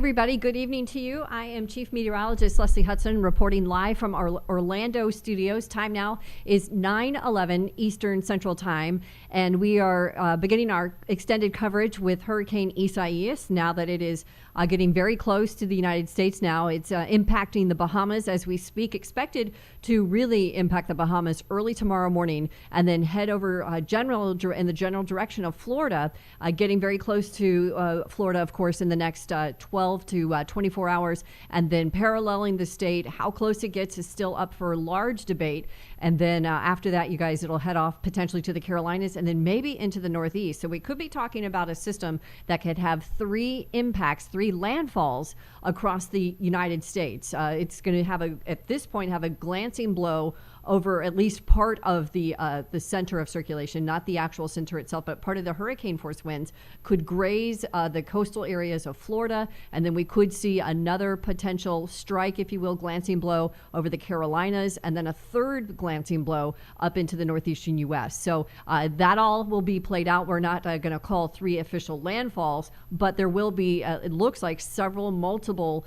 everybody, good evening to you. I am Chief Meteorologist Leslie Hudson reporting live from our Orlando studios. Time now is 9:11 Eastern Central Time, and we are beginning our extended coverage with Hurricane Isaias now that it is getting very close to the United States now. It's impacting the Bahamas as we speak, expected to really impact the Bahamas early tomorrow morning and then head over in the general direction of Florida, getting very close to Florida, of course, in the next 12 to 24 hours, and then paralleling the state. How close it gets is still up for large debate. And then after that, you guys, it'll head off potentially to the Carolinas and then maybe into the Northeast. So we could be talking about a system that could have three landfalls across the United States. It's going to at this point, have a glancing blow over at least part of the center of circulation, not the actual center itself, but part of the hurricane force winds could graze the coastal areas of Florida. And then we could see another potential strike, if you will, glancing blow over the Carolinas, and then a third glancing blow up into the northeastern U.S. So that all will be played out. We're not going to call three official landfalls, but there will be, it looks like, multiple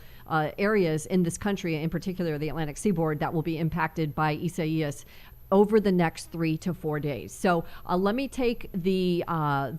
areas in this country, in particular the Atlantic seaboard, that will be impacted by Isaias over the next 3 to 4 days. So let me take the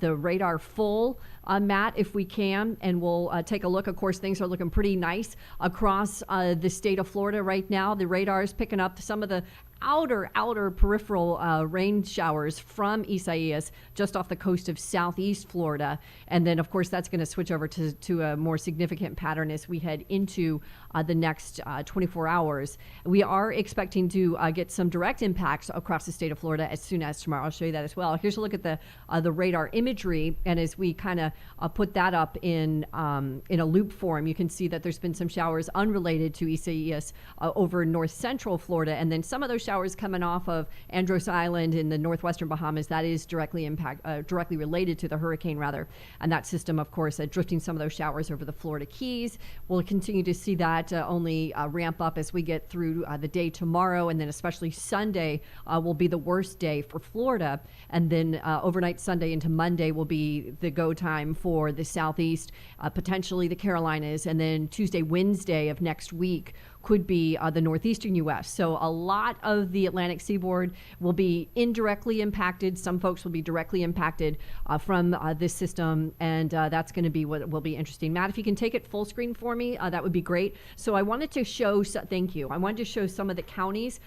radar full, Matt, if we can, and we'll take a look. Of course, things are looking pretty nice across the state of Florida right now. The radar is picking up some of the outer peripheral rain showers from Isaias just off the coast of southeast Florida. And then, of course, that's going to switch over to a more significant pattern as we head into the next 24 hours. We are expecting to get some direct impacts across the state of Florida as soon as tomorrow. I'll show you that as well. Here's a look at the radar imagery. And as we kind of put that up in a loop form, you can see that there's been some showers unrelated to Isaias over north central Florida. And then some of those showers coming off of Andros Island in the northwestern Bahamas, that is directly related to the hurricane, rather. And that system, of course, drifting some of those showers over the Florida Keys. We'll continue to see that only ramp up as we get through the day tomorrow, and then especially Sunday will be the worst day for Florida. And then overnight Sunday into Monday will be the go time for the southeast, potentially the Carolinas, and then Tuesday, Wednesday of next week could be the northeastern U.S. So a lot of the Atlantic seaboard will be indirectly impacted. Some folks will be directly impacted from this system, and that's going to be what will be interesting. Matt, if you can take it full screen for me, that would be great. So I wanted to show, thank you. I wanted to show some of the counties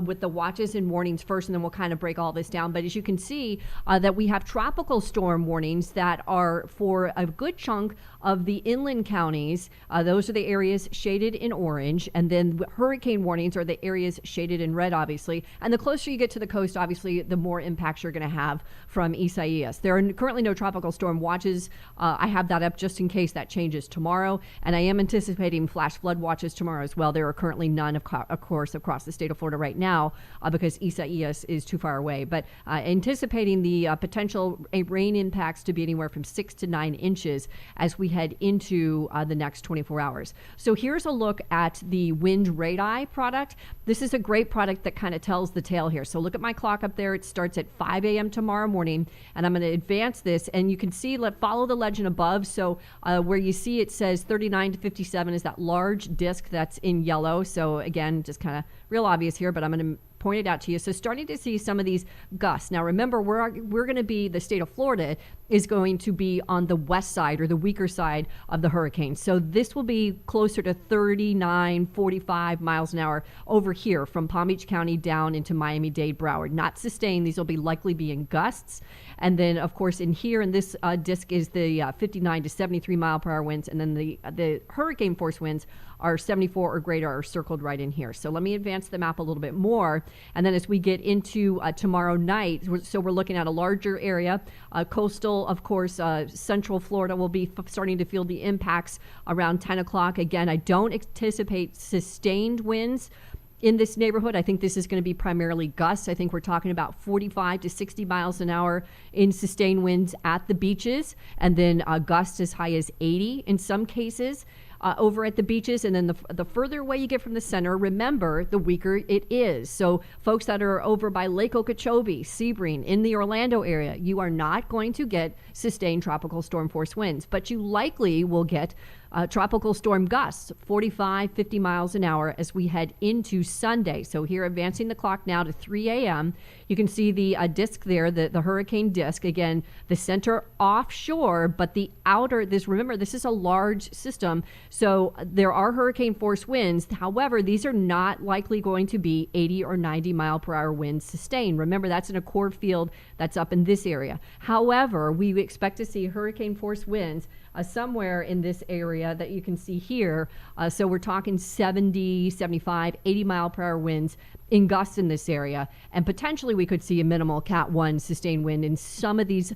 with the watches and warnings first, and then we'll kind of break all this down. But as you can see, that we have tropical storm warnings that are for a good chunk of the inland counties. Those are the areas shaded in orange. And then hurricane warnings are the areas shaded in red, obviously. And the closer you get to the coast, obviously, the more impacts you're going to have from Isaias. There are currently no tropical storm watches. I have that up just in case that changes tomorrow. And I am anticipating flash flood watches tomorrow as well. There are currently none, of course, across the state of Florida right now because Isaias is too far away. But anticipating the potential rain impacts to be anywhere from 6 to 9 inches as we head into the next 24 hours. So here's a look at the wind radii product. This is a great product that kind of tells the tale here. So look at my clock up there. It starts at 5 a.m. tomorrow morning, and I'm going to advance this, and you can see, follow the legend above. So where you see it says 39 to 57 is that large disc that's in yellow. So again, just kind of real obvious here, but I'm going to point it out to you. So starting to see some of these gusts. Now remember, we're going to be, the state of Florida is going to be on the west side or the weaker side of the hurricane. So this will be closer to 39, 45 miles an hour over here from Palm Beach County down into Miami-Dade, Broward. Not sustained. These will likely be in gusts. And then, of course, in here in this disc is the 59 to 73 mile per hour winds. And then the hurricane force winds are 74 or greater, are circled right in here. So let me advance the map a little bit more. And then as we get into tomorrow night, so we're looking at a larger area, coastal, of course, central Florida will be starting to feel the impacts around 10 o'clock. Again, I don't anticipate sustained winds in this neighborhood. I think this is going to be primarily gusts. I think we're talking about 45 to 60 miles an hour in sustained winds at the beaches, and then gusts as high as 80 in some cases. Over at the beaches, and then the further away you get from the center, remember, the weaker it is. So folks that are over by Lake Okeechobee, Sebring, in the Orlando area, you are not going to get sustained tropical storm force winds, but you likely will get tropical storm gusts, 45, 50 miles an hour as we head into Sunday. So here, advancing the clock now to 3 a.m., you can see the disk there, the hurricane disk. Again, the center offshore, but the outer, remember, this is a large system, so there are hurricane force winds. However, these are not likely going to be 80 or 90 mile per hour winds sustained. Remember, that's in a core field that's up in this area. However, we expect to see hurricane force winds somewhere in this area that you can see here. So we're talking 70, 75, 80 mile per hour winds in gusts in this area. And potentially we could see a minimal Cat 1 sustained wind in some of these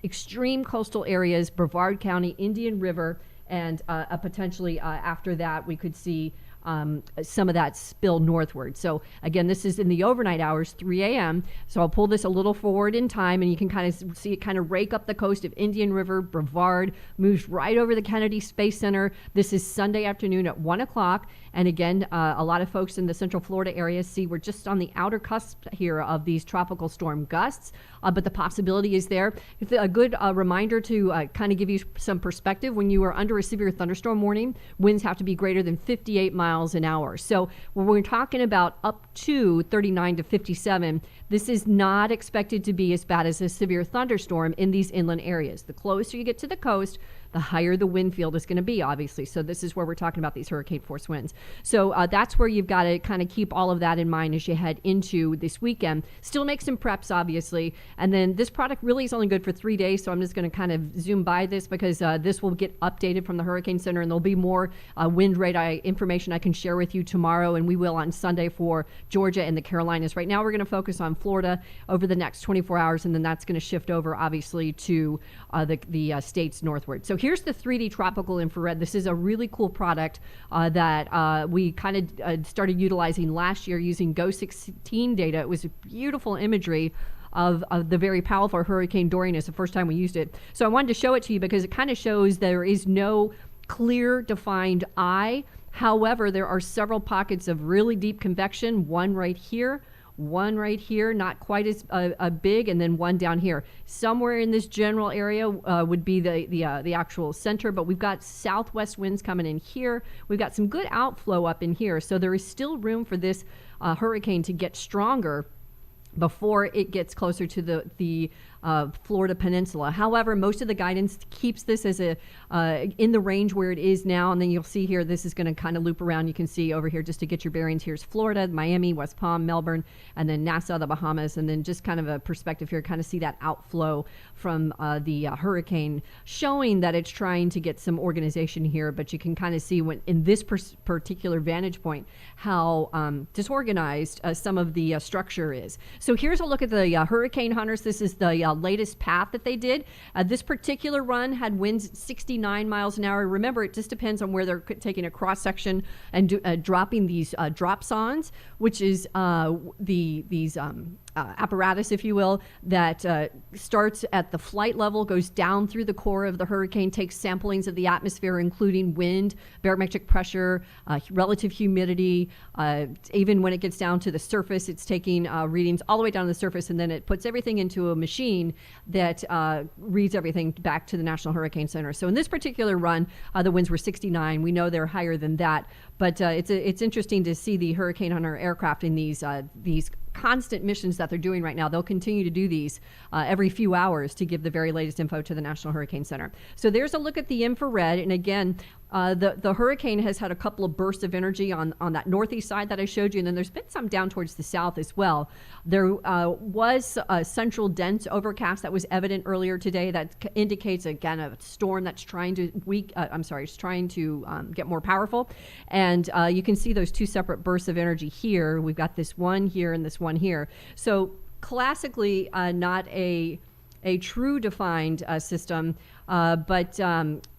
extreme coastal areas, Brevard County, Indian River, and potentially after that we could see some of that spill northward. So again, this is in the overnight hours, 3 a.m. So I'll pull this a little forward in time, and you can kind of see it kind of rake up the coast of Indian River. Brevard moves right over the Kennedy Space Center. This is Sunday afternoon at 1 o'clock. And again, a lot of folks in the Central Florida area see we're just on the outer cusp here of these tropical storm gusts, but the possibility is there. It's a good reminder to kind of give you some perspective. When you are under a severe thunderstorm warning, winds have to be greater than 58 miles an hour. So when we're talking about up to 39 to 57, this is not expected to be as bad as a severe thunderstorm in these inland areas. The closer you get to the coast, the higher the wind field is going to be, obviously. So this is where we're talking about these hurricane force winds. So that's where you've got to kind of keep all of that in mind as you head into this weekend. Still make some preps, obviously. And then this product really is only good for 3 days. So I'm just going to kind of zoom by this because this will get updated from the Hurricane Center, and there'll be more wind rate information I can share with you tomorrow, and we will on Sunday for Georgia and the Carolinas. Right now we're going to focus on Florida over the next 24 hours, and then that's going to shift over, obviously, to the states northward. So here's the 3D tropical infrared. This is a really cool product that we kind of started utilizing last year using GO16 data. It was beautiful imagery of the very powerful Hurricane Dorian. It's the first time we used it. So I wanted to show it to you because it kind of shows there is no clear defined eye. However, there are several pockets of really deep convection, one right here, not quite as big, and then one down here. Somewhere in this general area would be the actual center, but we've got southwest winds coming in here. We've got some good outflow up in here, so there is still room for this hurricane to get stronger before it gets closer to the Florida Peninsula. However, most of the guidance keeps this as in the range where it is now, and then you'll see here this is going to kind of loop around. You can see over here just to get your bearings. Here's Florida, Miami, West Palm, Melbourne, and then Nassau, the Bahamas, and then just kind of a perspective here, kind of see that outflow from the hurricane, showing that it's trying to get some organization here, but you can kind of see when in this particular vantage point how disorganized some of the structure is. So here's a look at the hurricane hunters. This is the latest path that they did. This particular run had winds 69 miles an hour. Remember, it just depends on where they're taking a cross section and dropping these dropsons, which is these apparatus, if you will, that starts at the flight level, goes down through the core of the hurricane, takes samplings of the atmosphere, including wind, barometric pressure, relative humidity. Even when it gets down to the surface, it's taking readings all the way down to the surface, and then it puts everything into a machine that reads everything back to the National Hurricane Center. So in this particular run, the winds were 69. We know they're higher than that, but it's interesting to see the Hurricane Hunter aircraft in these constant missions that they're doing right now. They'll continue to do these every few hours to give the very latest info to the National Hurricane Center. So there's a look at the infrared. And again, the hurricane has had a couple of bursts of energy on that northeast side that I showed you, and then there's been some down towards the south as well. There was a central dense overcast that was evident earlier today that indicates, again, a storm that's trying to get more powerful. And you can see those two separate bursts of energy here. We've got this one here and this one here. So classically, not a true defined system, but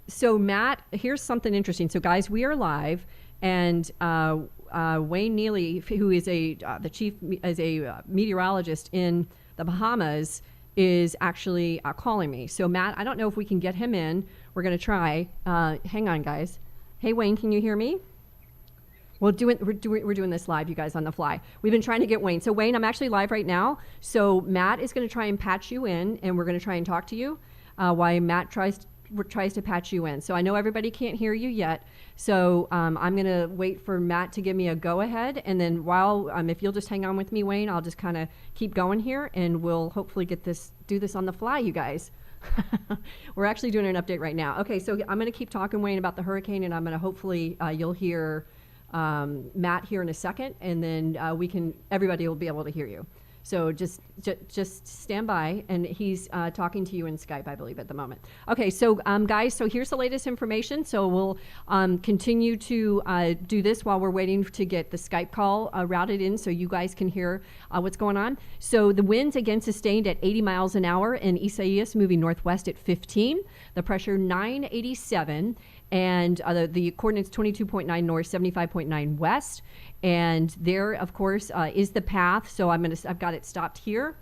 so Matt, here's something interesting. So guys, we are live, and Wayne Neely, who is the chief as a meteorologist in the Bahamas, is actually calling me. So Matt, I don't know if we can get him in. We're going to try. Hang on, guys. Hey Wayne, can you hear me? We're doing this live, you guys, on the fly. We've been trying to get Wayne. So Wayne, I'm actually live right now. So Matt is going to try and patch you in, and we're going to try and talk to you while Matt tries tries to patch you in. So I know everybody can't hear you yet. So I'm going to wait for Matt to give me a go ahead. And then while, if you'll just hang on with me, Wayne, I'll just kind of keep going here and we'll hopefully do this on the fly, you guys. We're actually doing an update right now. Okay, so I'm going to keep talking, Wayne, about the hurricane, and I'm going to hopefully you'll hear Matt here in a second, and then everybody will be able to hear you. So just stand by, and he's talking to you in Skype, I believe, at the moment. Okay, so guys, so here's the latest information. So we'll continue to do this while we're waiting to get the Skype call routed in so you guys can hear what's going on. So the winds again sustained at 80 miles an hour, and Isaias moving northwest at 15. The pressure 987. And the coordinates 22.9 north, 75.9 west. And there, of course, is the path. So I've got it stopped here.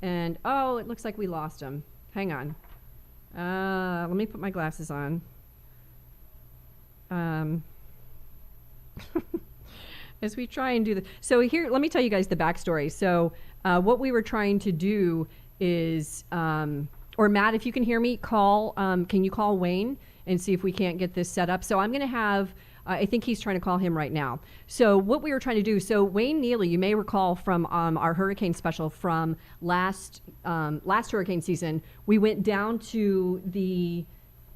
And, oh, it looks like we lost him. Hang on. Let me put my glasses on. As we try and do this. So here, let me tell you guys the backstory. So what we were trying to do is, or Matt, if you can hear me, can you call Wayne and see if we can't get this set up? So I'm going to have, I think he's trying to call him right now. So what we were trying to do, so Wayne Neely, you may recall from our hurricane special from last hurricane season, we went down to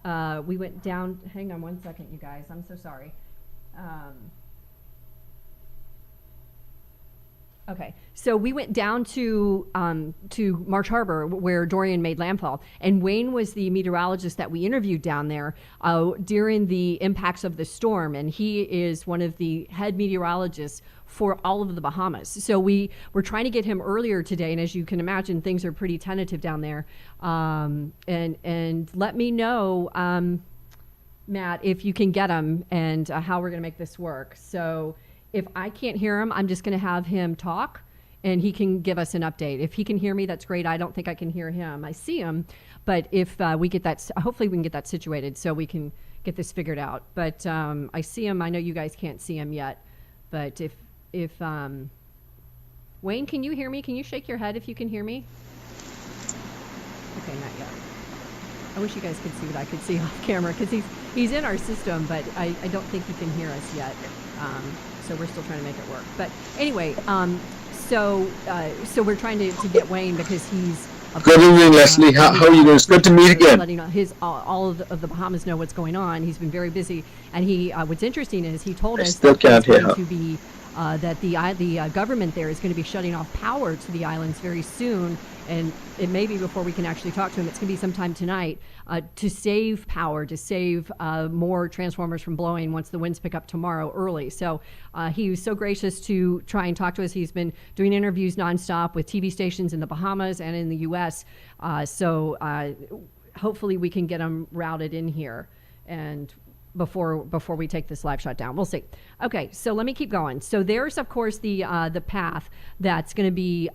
hang on one second, you guys, I'm so sorry. Okay, so we went down to Marsh Harbor where Dorian made landfall, and Wayne was the meteorologist that we interviewed down there during the impacts of the storm, and he is one of the head meteorologists for all of the Bahamas. So we were trying to get him earlier today, and as you can imagine, things are pretty tentative down there. And let me know, Matt, if you can get him and how we're going to make this work. So if I can't hear him, I'm just going to have him talk, and he can give us an update. If he can hear me, that's great. I don't think I can hear him. I see him, but if we get that, hopefully we can get that situated so we can get this figured out. But I see him. I know you guys can't see him yet, but if Wayne, can you hear me? Can you shake your head if you can hear me? Okay, not yet. I wish you guys could see what I could see off camera, because he's in our system, but I don't think he can hear us yet. So we're still trying to make it work. But anyway, so we're trying to get Wayne because he's... Good evening, Leslie. How are you doing? It's good to meet again. Letting all of the Bahamas know what's going on. He's been very busy. And what's interesting is he told us that it's going to be... that the government there is going to be shutting off power to the islands very soon, and it may be before we can actually talk to him. It's going to be sometime tonight to save power, to save more transformers from blowing once the winds pick up tomorrow early. So he was so gracious to try and talk to us. He's been doing interviews nonstop with TV stations in the Bahamas and in the U.S. So hopefully we can get him routed in here and before we take this live shot down. We'll see. Okay, so let me keep going. So there's, of course, the path that's going to be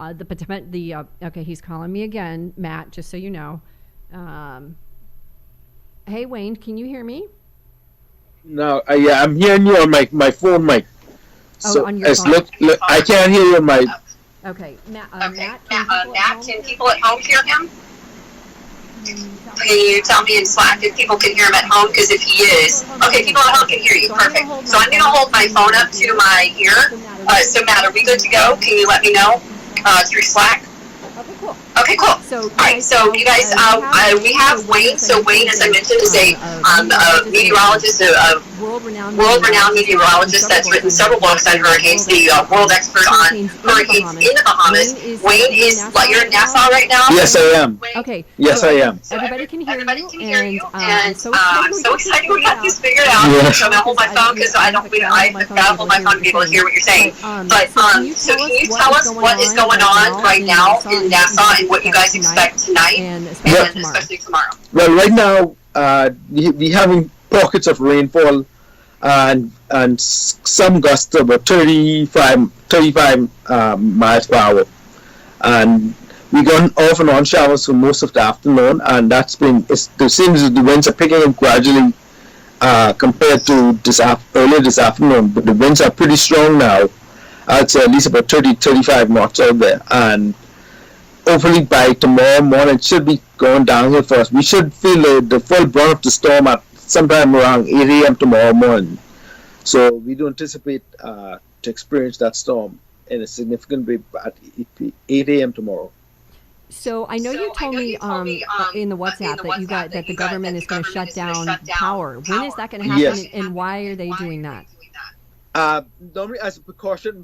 okay, he's calling me again, Matt, just so you know. Hey, Wayne, can you hear me? No, yeah, I'm hearing you on my phone mic. So on your phone? Look, I can't hear you on my... Okay, Matt, can people at home hear him? Can you tell me in Slack if people can hear him at home? Because if he is, okay, people at home can hear you. Perfect. So I'm going to hold my phone up to my ear. So Matt, are we good to go? Can you let me know through Slack? Okay, cool. Okay, cool. All right, so you guys, we have Wayne. So Wayne, as I mentioned, is a meteorologist, a world-renowned meteorologist that's written several books on hurricanes, the world expert on hurricanes in the Bahamas. Wayne is, you're in Nassau right now? Yes, I am. Okay. Yes, I am. Everybody can hear you, and I'm so excited we got this figured out. Yeah. So I'm going to hold my phone because I've got to hold my phone to be able to hear what you're saying. But, so can you tell us what is going on right now in Nassau and what you guys expect tonight and especially tomorrow? Well, right now, we're having pockets of rainfall and some gusts of about 35 miles per hour. And we've gone off and on showers for most of the afternoon, and it seems that the winds are picking up gradually compared to earlier this afternoon, but the winds are pretty strong now. I'd say at least about 30-35 knots out there. And hopefully by tomorrow morning it should be going downhill for us. We should feel the full brunt of the storm at sometime around 8 a.m. tomorrow morning. So we do anticipate to experience that storm in a significant way at 8 a.m. tomorrow. So I know you told me in the WhatsApp that the government is going to shut down power. When is that going to happen, Yes. and why are they doing that? Normally, as a precaution,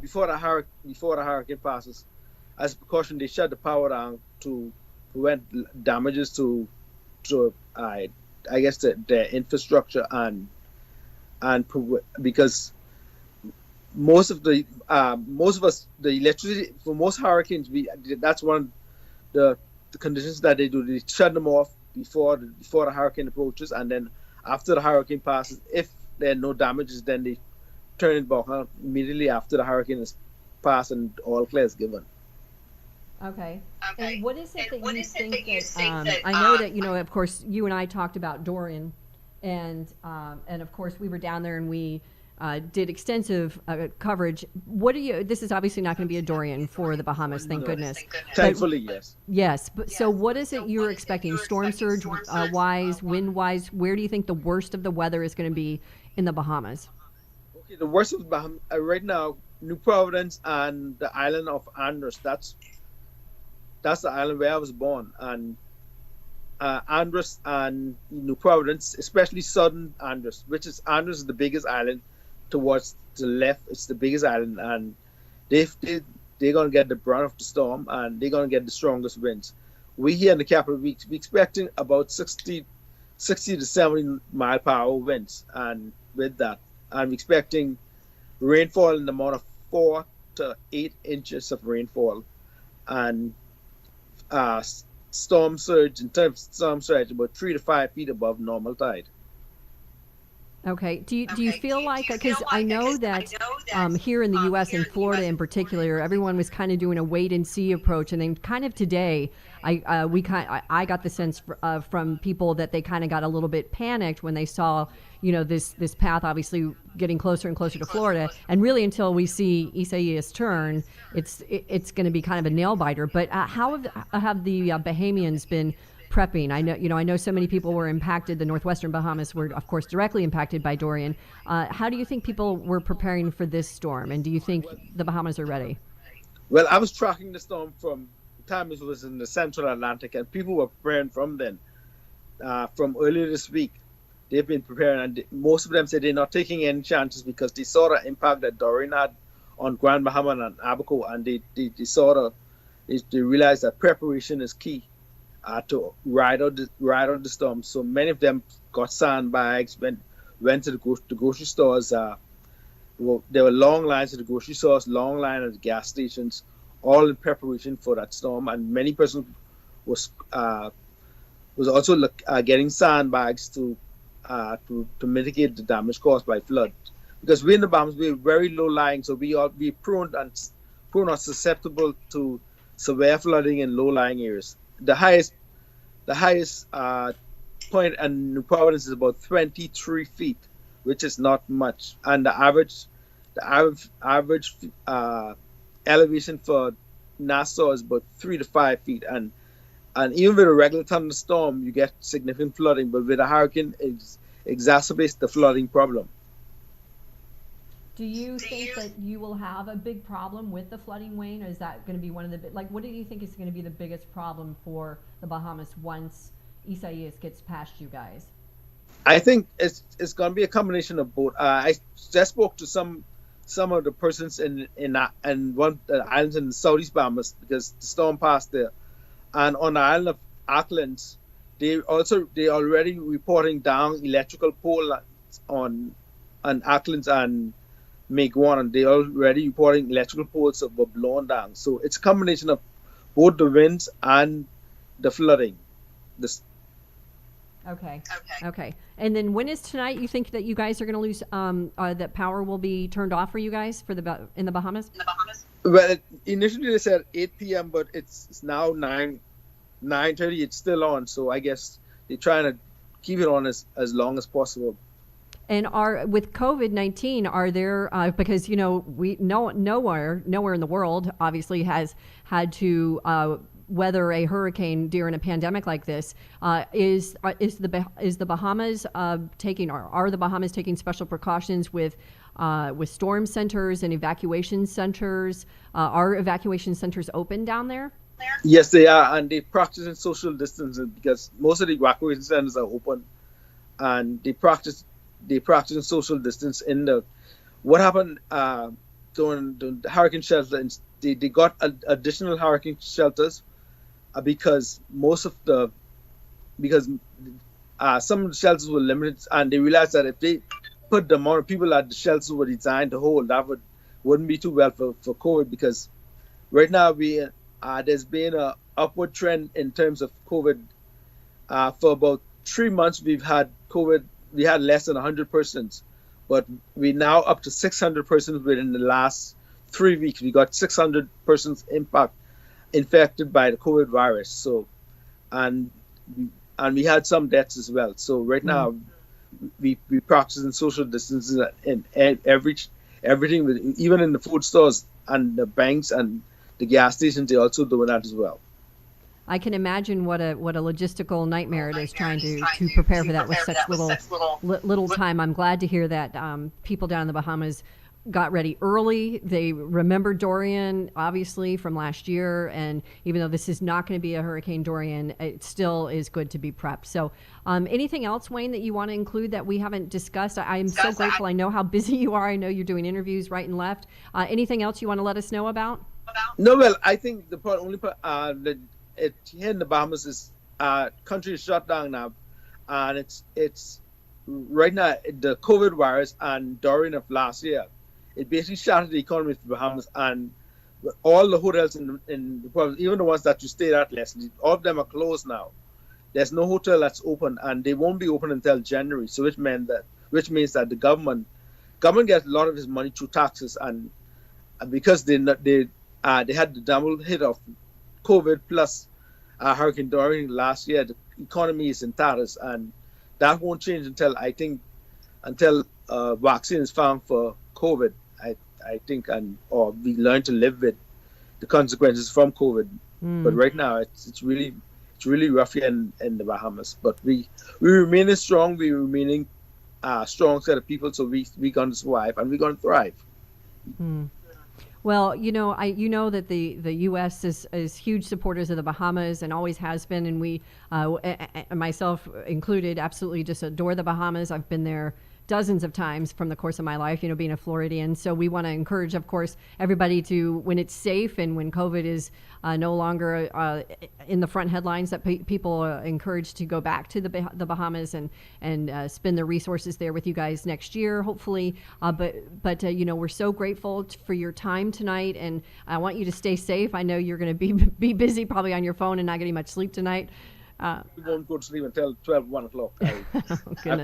before the hurricane passes, as a precaution, they shut the power down to prevent damages to I guess their infrastructure because most of us, the electricity for most hurricanes, that's one of the conditions that they do. They shut them off before the hurricane approaches, and then after the hurricane passes, if there are no damages, then they turn it back on immediately after the hurricane is passed and all clear is given. Okay. And what is it that you think that I know that, of course, you and I talked about Dorian, and of course we were down there and we did extensive coverage. This is obviously not going to be a Dorian for the Bahamas, thank goodness. Thankfully, yes. Yes, but so what is it you're expecting, storm surge wise, wind wise? Where do you think the worst of the weather is going to be in the Bahamas? Okay, the worst of the Bahamas right now, New Providence and the island of Andros. That's the island where I was born, and Andros and New Providence, especially southern Andros, Andros is the biggest island towards the left. It's the biggest island, and they're gonna get the brunt of the storm, and they're gonna get the strongest winds. We here in the capital, we expecting about 60 to 70 mile per hour winds, and with that, I'm expecting rainfall in the amount of 4 to 8 inches of rainfall, and storm surge about 3 to 5 feet above normal tide. Okay. Do you feel like, because I know that here in the U.S. and Florida in particular, everyone was kind of doing a wait and see approach, and then kind of today, I got the sense from people that they kind of got a little bit panicked when they saw, this path obviously getting closer and closer to Florida, and really until we see Isaias turn, it's going to be kind of a nail biter. But how have the Bahamians been prepping? I know so many people were impacted. The northwestern Bahamas were, of course, directly impacted by Dorian. How do you think people were preparing for this storm, and do you think the Bahamas are ready? Well, I was tracking the storm from the time it was in the central Atlantic, and people were preparing from then. From earlier this week, they've been preparing, and most of them said they're not taking any chances because they saw the impact that Dorian had on Grand Bahama and Abaco, and they realized that preparation is key to ride out the storm. So many of them got sandbags, went to the grocery stores. There were long lines at the grocery stores, long line at the gas stations, all in preparation for that storm. And many persons was also getting sandbags to mitigate the damage caused by flood. Because we in the Bahamas, we're very low lying, so we're prone or susceptible to severe flooding in low lying areas. The highest point in New Providence is about 23 feet, which is not much, and the average elevation for Nassau is about 3 to 5 feet, and even with a regular thunderstorm, you get significant flooding, but with a hurricane, it exacerbates the flooding problem. Do you think that you will have a big problem with the flooding, Wayne? Or is that going to be one of the what do you think is going to be the biggest problem for the Bahamas once Isaias gets past you guys? I think it's going to be a combination of both. I just spoke to some of the persons in one of the islands in the southeast Bahamas because the storm passed there, and on the island of Auckland, they already reporting down electrical pole on Auckland and Meguan, and they already reporting electrical poles that were blown down. So it's a combination of both the winds and the flooding. Okay. And then when is tonight? You think that you guys are going to lose? That power will be turned off for you guys in the Bahamas? Well, initially they said 8 p.m., but it's now 9:30. It's still on, so I guess they're trying to keep it on as long as possible. And with COVID-19, are there because we nowhere in the world obviously has had to weather a hurricane during a pandemic like this. Is the Bahamas are the Bahamas taking special precautions with storm centers and evacuation centers? Are evacuation centers open down there? Yes, they are, and they practice in social distancing because most of the evacuation centers are open, and they practice in social distance. What happened during the hurricane shelter? They got additional hurricane shelters because some of the shelters were limited, and they realized that if they put the amount of people that the shelters were designed to hold, that wouldn't be too well for COVID. Because right now there's been a upward trend in terms of COVID. For about 3 months, we've had COVID. We had less than 100 persons, but we're now up to 600 persons within the last 3 weeks. We got 600 persons infected by the COVID virus. So, and we had some deaths as well. So right now, we practice in social distancing in everything, even in the food stores and the banks and the gas stations. They're also doing that as well. I can imagine what a logistical nightmare it is trying to prepare for that with such little time. I'm glad to hear that people down in the Bahamas got ready early. They remembered Dorian, obviously, from last year. And even though this is not going to be a Hurricane Dorian, it still is good to be prepped. So anything else, Wayne, that you want to include that we haven't discussed? I am so grateful. I know how busy you are. I know you're doing interviews right and left. Anything else you want to let us know about? No, well, I think the only part that here in the Bahamas is country is shut down now, and it's right now the COVID virus and Dorian of last year, it basically shattered the economy of the Bahamas, and all the hotels in the province, even the ones that you stayed at, Leslie, all of them are closed now. There's no hotel that's open, and they won't be open until January. So which means that the government gets a lot of its money through taxes, and because they had the double hit of COVID plus Hurricane Dorian last year, the economy is in tatters, and that won't change until vaccine is found for COVID. I think, or we learn to live with the consequences from COVID. But right now, it's really rough here in the Bahamas. But we remaining strong. We remaining strong set of people. So we going to survive and we're going to thrive. Well, you know that the U.S. is huge supporters of the Bahamas and always has been, and we, myself included, absolutely just adore the Bahamas. I've been there dozens of times from the course of my life, being a Floridian. So we want to encourage, of course, everybody to, when it's safe and when COVID is no longer in the front headlines, that people are encouraged to go back to the Bahamas and spend their resources there with you guys next year, hopefully. But we're so grateful for your time tonight, and I want you to stay safe. I know you're going to be busy, probably on your phone and not getting much sleep tonight. We won't go to sleep until 1 o'clock. I've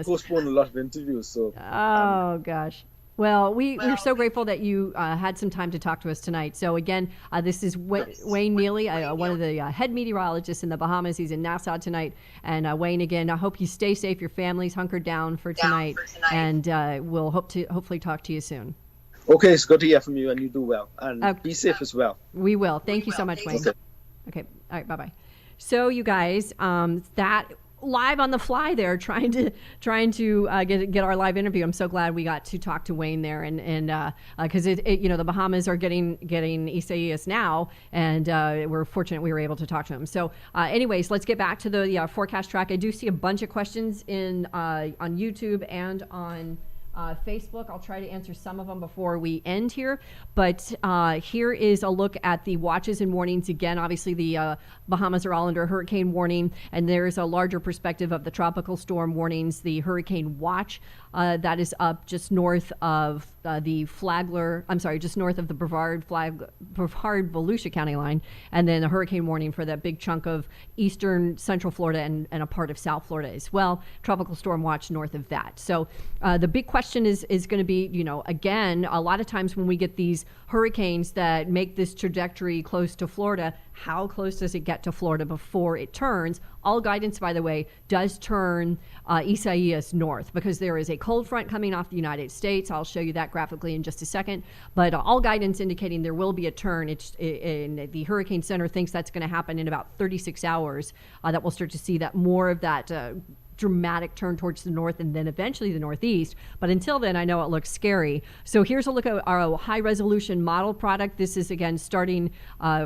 postponed a lot of interviews. So. Oh, gosh. Well, we're so grateful that you had some time to talk to us tonight. So again, this is Wayne Neely, one of the head meteorologists in the Bahamas. He's in Nassau tonight. And Wayne, again, I hope you stay safe. Your family's hunkered down for tonight. And we'll hopefully talk to you soon. Okay, it's good to hear from you, and you do well. And be safe as well. We will. Thank you so much, Wayne. Okay. All right. Bye-bye. So you guys, that live on the fly there, trying to get our live interview. I'm so glad we got to talk to Wayne there, and because the Bahamas are getting Isaias now, and we're fortunate we were able to talk to him. So anyways, let's get back to the forecast track. I do see a bunch of questions on YouTube and on Facebook. I'll try to answer some of them before we end here. But here is a look at the watches and warnings. Again, obviously the Bahamas are all under hurricane warning, and there's a larger perspective of the tropical storm warnings. The hurricane watch that is up just north of just north of the Brevard-Volusia County line, and then a hurricane warning for that big chunk of eastern central Florida and a part of South Florida as well. Tropical storm watch north of that. So the big question is going to be, again, a lot of times when we get these hurricanes that make this trajectory close to Florida, how close does it get to Florida before it turns. All guidance, by the way, does turn Isaias north because there is a cold front coming off the United States. I'll show you that graphically in just a second. But all guidance indicating there will be a turn. The Hurricane Center thinks that's going to happen in about 36 hours, that we'll start to see that more of that dramatic turn towards the north and then eventually the northeast. But until then, I know it looks scary. So here's a look at our high resolution model product. This is again starting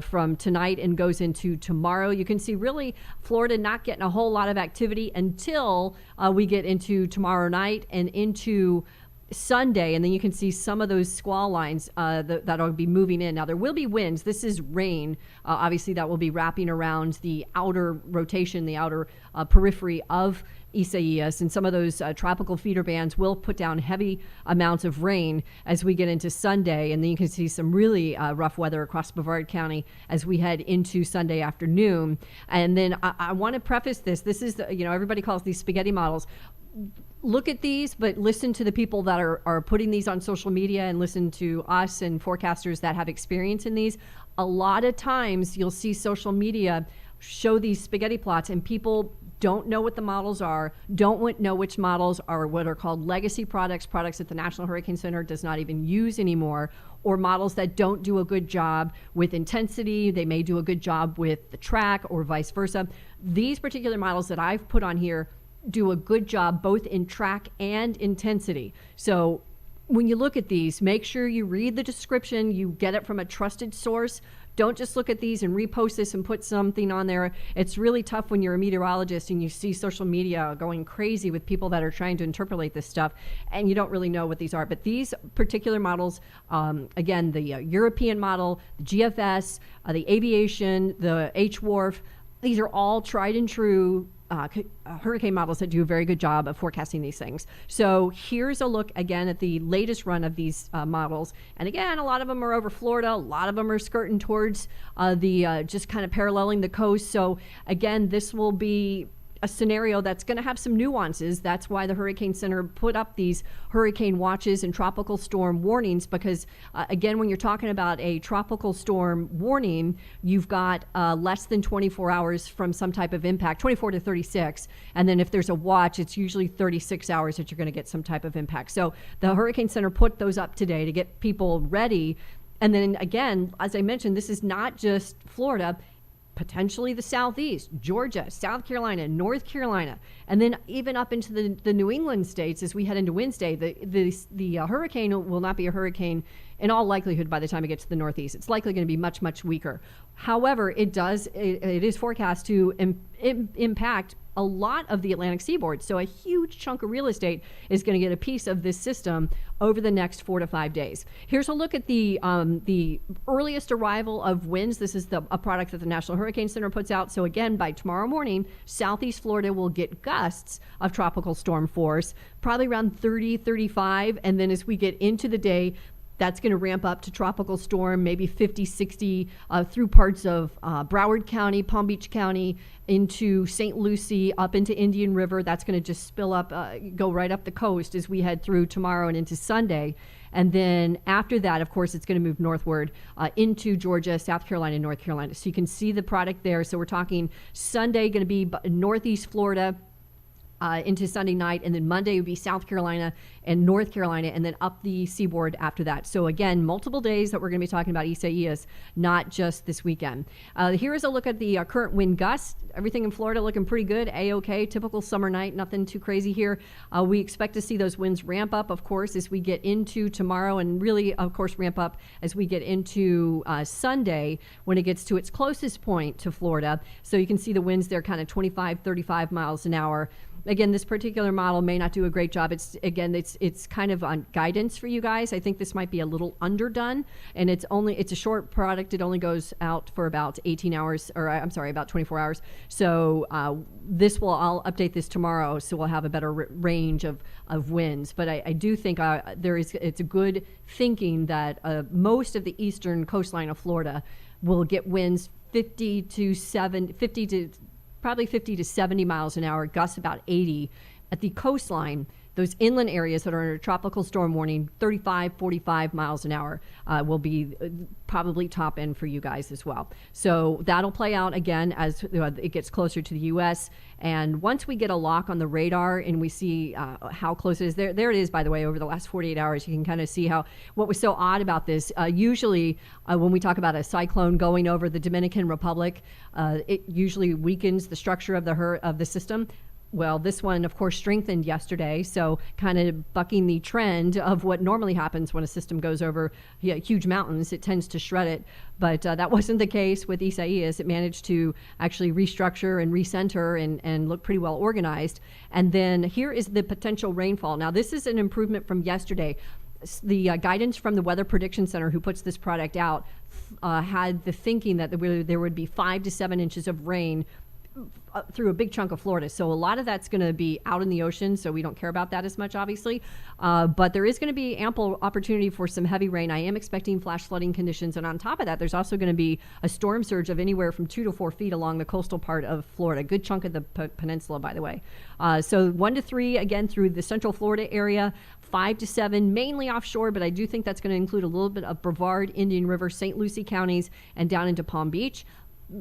from tonight and goes into tomorrow. You can see really Florida not getting a whole lot of activity until we get into tomorrow night and into Sunday, and then you can see some of those squall lines that'll be moving in. Now, there will be winds. This is rain. Obviously, that will be wrapping around the outer rotation, the outer periphery of Isaias, and some of those tropical feeder bands will put down heavy amounts of rain as we get into Sunday, and then you can see some really rough weather across Brevard County as we head into Sunday afternoon. And then I want to preface this. This is, everybody calls these spaghetti models. Look at these, but listen to the people that are putting these on social media and listen to us and forecasters that have experience in these. A lot of times you'll see social media show these spaghetti plots and people don't know what the models are, don't know which models are what are called legacy products that the National Hurricane Center does not even use anymore, or models that don't do a good job with intensity. They may do a good job with the track or vice versa. These particular models that I've put on here do a good job both in track and intensity. So when you look at these, make sure you read the description, you get it from a trusted source. Don't just look at these and repost this and put something on there. It's really tough when you're a meteorologist and you see social media going crazy with people that are trying to interpolate this stuff and you don't really know what these are. But these particular models, again, the European model, the GFS, the aviation, the H-Wharf, these are all tried and true hurricane models that do a very good job of forecasting these things. So here's a look again at the latest run of these models. And again, a lot of them are over Florida. A lot of them are skirting towards just kind of paralleling the coast. So again, this will be a scenario that's going to have some nuances. That's why the Hurricane Center put up these hurricane watches and tropical storm warnings, because again, when you're talking about a tropical storm warning, you've got less than 24 hours from some type of impact, 24 to 36. And then if there's a watch, it's usually 36 hours that you're going to get some type of impact. So the Hurricane Center put those up today to get people ready. And then again, as I mentioned, this is not just Florida, potentially the Southeast, Georgia, South Carolina, North Carolina, and then even up into the New England states as we head into Wednesday. The hurricane will not be a hurricane in all likelihood by the time it gets to the Northeast. It's likely going to be much, much weaker. However, it is forecast to impact a lot of the Atlantic seaboard. So a huge chunk of real estate is going to get a piece of this system over the next 4 to 5 days. Here's a look at the earliest arrival of winds. This is a product that the National Hurricane Center puts out. So again, by tomorrow morning, Southeast Florida will get gusts of tropical storm force, probably around 30, 35. And then as we get into the day, that's going to ramp up to tropical storm, maybe 50, 60 through parts of Broward County, Palm Beach County, into St. Lucie, up into Indian River. That's going to just spill up, go right up the coast as we head through tomorrow and into Sunday. And then after that, of course, it's going to move northward into Georgia, South Carolina, North Carolina. So you can see the product there. So we're talking Sunday going to be northeast Florida, into Sunday night, and then Monday would be South Carolina and North Carolina, and then up the seaboard after that. So again, multiple days that we're going to be talking about Isaias, not just this weekend. Here is a look at the current wind gusts. Everything in Florida looking pretty good, A-OK, typical summer night, nothing too crazy here. We expect to see those winds ramp up, of course, as we get into tomorrow, and really, of course, ramp up as we get into Sunday when it gets to its closest point to Florida. So you can see the winds there kind of 25, 35 miles an hour. Again, this particular model may not do a great job. It's kind of on guidance for you guys. I think this might be a little underdone, and it's a short product. It only goes out for about 18 hours, or I'm sorry, about 24 hours. So I'll update this tomorrow, so we'll have a better range of winds. But I do think it's a good thinking that most of the eastern coastline of Florida will get winds 50 to 70 miles an hour, gusts about 80. At the coastline, those inland areas that are under tropical storm warning, 35, 45 miles an hour will be probably top end for you guys as well. So that'll play out again as it gets closer to the U.S. And once we get a lock on the radar and we see how close it is, there it is, by the way, over the last 48 hours, you can kind of see what was so odd about this. Usually when we talk about a cyclone going over the Dominican Republic, it usually weakens the structure of the system. Well, this one, of course, strengthened yesterday, so kind of bucking the trend of what normally happens when a system goes over huge mountains. It tends to shred it, but that wasn't the case with Isaias. It managed to actually restructure and recenter and look pretty well organized. And then here is the potential rainfall. Now, this is an improvement from yesterday. The guidance from the Weather Prediction Center, who puts this product out, had the thinking that there would be 5 to 7 inches of rain through a big chunk of Florida. So a lot of that's going to be out in the ocean, so we don't care about that as much, obviously. But there is going to be ample opportunity for some heavy rain. I am expecting flash flooding conditions. And on top of that, there's also going to be a storm surge of anywhere from 2 to 4 feet along the coastal part of Florida. Good chunk of the peninsula, by the way. So 1 to 3, again, through the central Florida area. 5 to 7, mainly offshore, but I do think that's going to include a little bit of Brevard, Indian River, St. Lucie counties, and down into Palm Beach.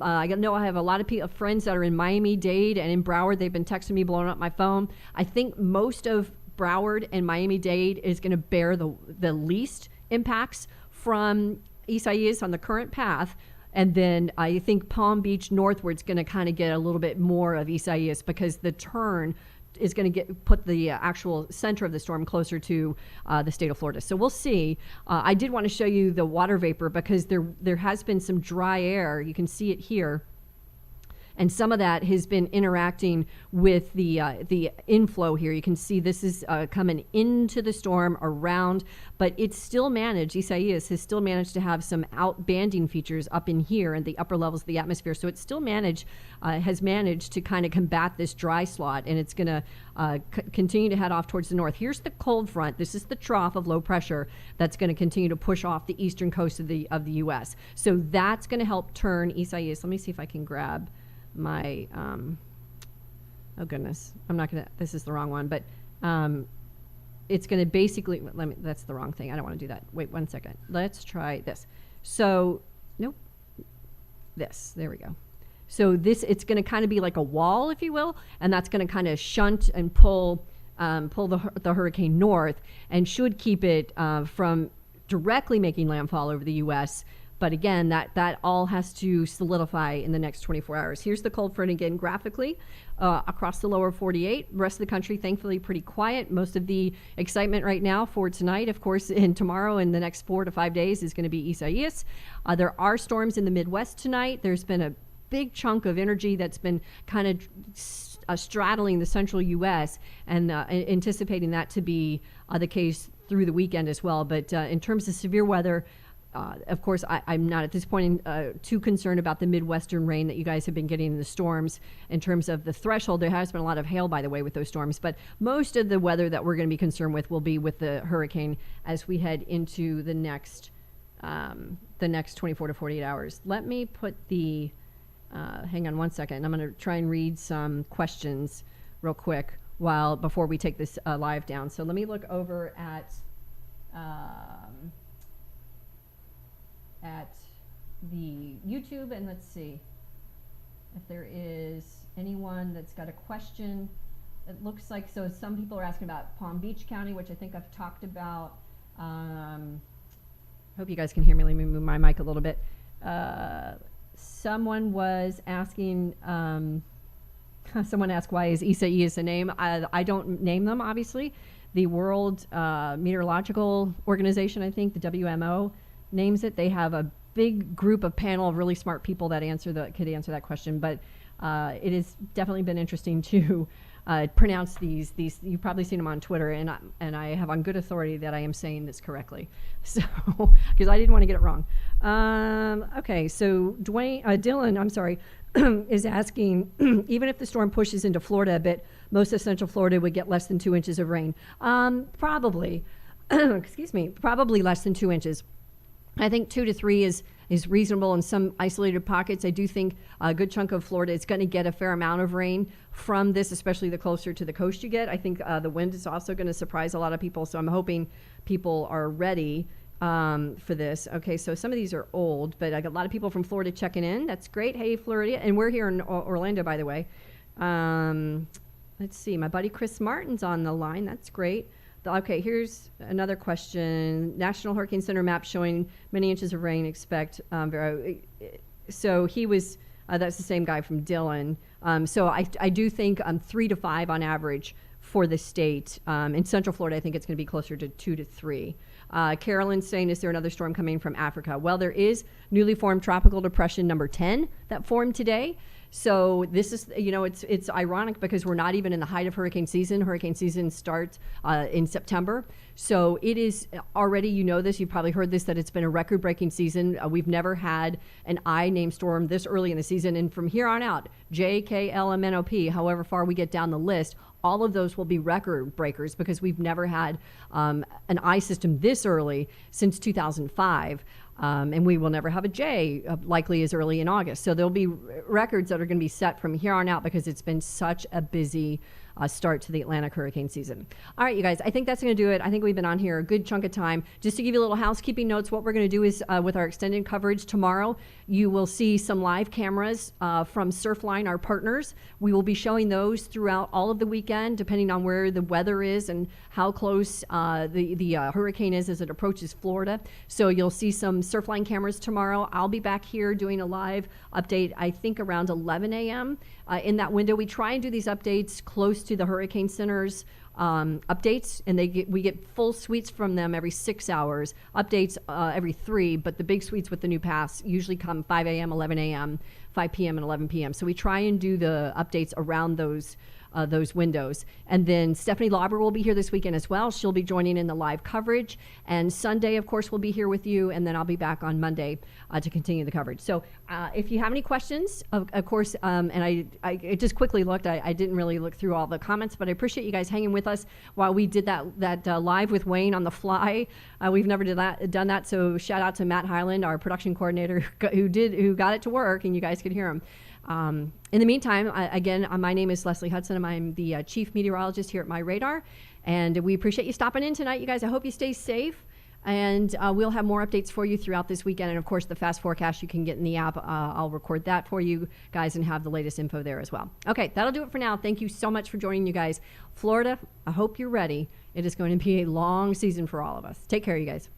I know I have a lot of friends that are in Miami-Dade and in Broward. They've been texting me, blowing up my phone. I think most of Broward and Miami-Dade is going to bear the least impacts from Isaias on the current path. And then I think Palm Beach northward is going to kind of get a little bit more of Isaias because the turn is going to put the actual center of the storm closer to the state of Florida. So we'll see. I did want to show you the water vapor because there has been some dry air. You can see it here. And some of that has been interacting with the inflow here. You can see this is coming into the storm around, but it's still managed. Isaias has still managed to have some outbanding features up in here in the upper levels of the atmosphere. So it's still has managed to kind of combat this dry slot, and it's going to continue to head off towards the north. Here's the cold front. This is the trough of low pressure that's going to continue to push off the eastern coast of the U.S. So that's going to help turn Isaias. Let me see if I can grab my oh goodness, this is the wrong one, but it's going to basically, that's the wrong thing. I don't want to do that. Wait 1 second. Let's try this. So, nope, there we go. So it's going to kind of be like a wall, if you will, and that's going to kind of shunt and pull the hurricane north and should keep it from directly making landfall over the U.S. But again, that all has to solidify in the next 24 hours. Here's the cold front again graphically across the lower 48. The rest of the country, thankfully, pretty quiet. Most of the excitement right now for tonight, of course, and tomorrow and the next 4 to 5 days is going to be Isaias. There are storms in the Midwest tonight. There's been a big chunk of energy that's been kind of straddling the central U.S. and anticipating that to be the case through the weekend as well. But in terms of severe weather, of course, I'm not at this point too concerned about the Midwestern rain that you guys have been getting in the storms. In terms of the threshold, there has been a lot of hail, by the way, with those storms. But most of the weather that we're going to be concerned with will be with the hurricane as we head into the next 24 to 48 hours. Let me put hang on 1 second. I'm going to try and read some questions real quick before we take this live down. So let me look over at the YouTube, and let's see if there is anyone that's got a question. It looks like, so some people are asking about Palm Beach County, which I think I've talked about. Hope you guys can hear me. Let me move my mic a little bit. Someone was asking, someone asked, why is Isaias a name? I don't name them, obviously. The World Meteorological Organization, I think, the WMO, names it. They have a big group of panel of really smart people that could answer that question. But it has definitely been interesting to pronounce these. You've probably seen them on Twitter, and I have on good authority that I am saying this correctly. So, because I didn't want to get it wrong. Okay, so Dylan, I'm sorry, is asking, even if the storm pushes into Florida a bit, most of Central Florida would get less than 2 inches of rain. Probably, excuse me, probably less than 2 inches. I think 2 to 3 is is reasonable in some isolated pockets. I do think a good chunk of Florida is going to get a fair amount of rain from this, especially the closer to the coast you get. I think the wind is also going to surprise a lot of people, so I'm hoping people are ready for this. Okay, so some of these are old, but I got a lot of people from Florida checking in. That's great. Hey, Florida. And we're here in Orlando, by the way. Let's see. My buddy Chris Martin's on the line. That's great. Okay, here's another question. National Hurricane Center map showing many inches of rain expect. So he was, that's the same guy from Dillon. So I do think 3 to 5 on average for the state. In Central Florida, I think it's going to be closer to 2 to 3. Carolyn's saying, is there another storm coming from Africa? Well, there is newly formed tropical depression number 10 that formed today. So this is, it's ironic because we're not even in the height of hurricane season. Hurricane season starts in September. So it is already, this, you've probably heard this, that it's been a record-breaking season. We've never had an I-named storm this early in the season. And from here on out, J, K, L, M, N, O, P, however far we get down the list, all of those will be record breakers because we've never had an I system this early since 2005. And we will never have a J, likely as early in August. So there'll be records that are going to be set from here on out because it's been such a busy start to the Atlantic hurricane season. All right, you guys, I think that's going to do it. I think we've been on here a good chunk of time. Just to give you a little housekeeping notes, what we're going to do is with our extended coverage tomorrow, you will see some live cameras from Surfline, our partners. We will be showing those throughout all of the weekend, depending on where the weather is and how close the hurricane is as it approaches Florida. So you'll see some Surfline cameras tomorrow. I'll be back here doing a live update, I think around 11 a.m. In that window. We try and do these updates close to the Hurricane Center's updates, and we get full suites from them every 6 hours, updates every 3, but the big suites with the new paths usually come 5 a.m., 11 a.m., 5 p.m., and 11 p.m. So we try and do the updates around those windows. And then Stephanie Lauber will be here this weekend as well. She'll be joining in the live coverage. And Sunday, of course, we'll be here with you. And then I'll be back on Monday to continue the coverage. So if you have any questions, of course, and I just quickly looked. I didn't really look through all the comments, but I appreciate you guys hanging with us while we did that live with Wayne on the fly. We've never done that. So shout out to Matt Highland, our production coordinator, who got it to work, and you guys could hear him. In the meantime, again, my name is Leslie Hudson, and I'm the chief meteorologist here at My Radar, and we appreciate you stopping in tonight, you guys. I hope you stay safe, and we'll have more updates for you throughout this weekend, and of course, the fast forecast you can get in the app. I'll record that for you guys and have the latest info there as well. Okay, that'll do it for now. Thank you so much for joining, you guys. Florida, I hope you're ready. It is going to be a long season for all of us. Take care, you guys.